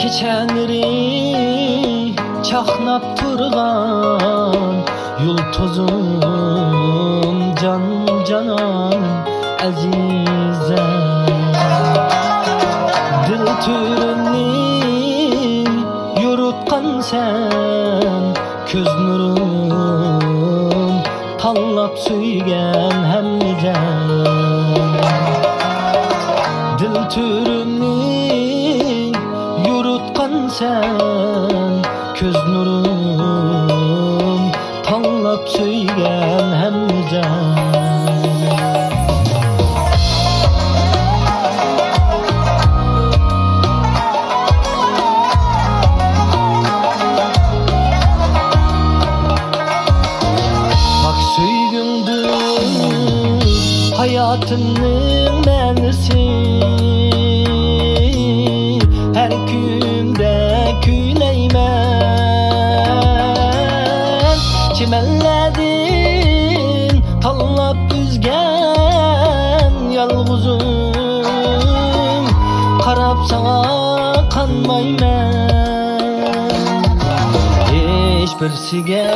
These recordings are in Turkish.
Keçenleri çaknap turgan yultuzum can canan azizem. Dil türünü yurutkan sen, köz nurum tanlap suygen hemmizem. Dil türünü yurutkan sen, köz nurum tanlap suygen hemmizem. Hayatının mənisi her gündə küyləymen. Çimenledin tanlap düzgen yalğuzum, qarab sana kanmayman. Hiç birsiga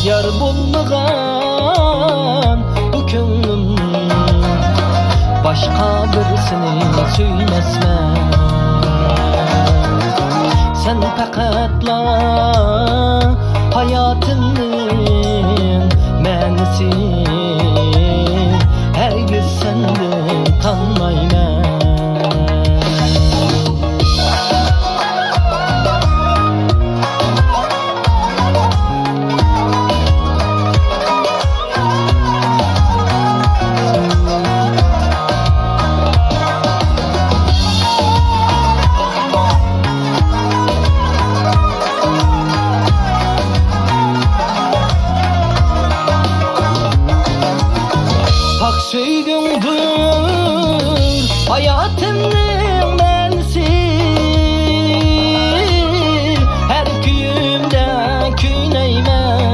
yar bulmagan könglim, başka birisini söymesmen. Sen faqatla hayatımın mənisi, hergiz senden kanmayman. Söygündür hayatımın mənisi, her güyümdə küyləymen.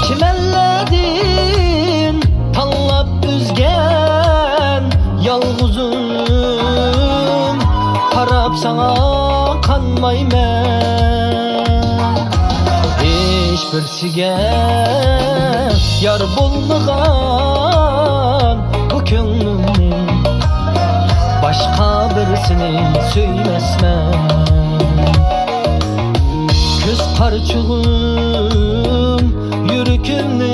Çimenledin tanlap düzgen yalğuzum, qarab sana kanmayman. Hiç birsiga yar bulmagan bu könglimnin, başka birisini söymesmen. Köz parçığım yürükümni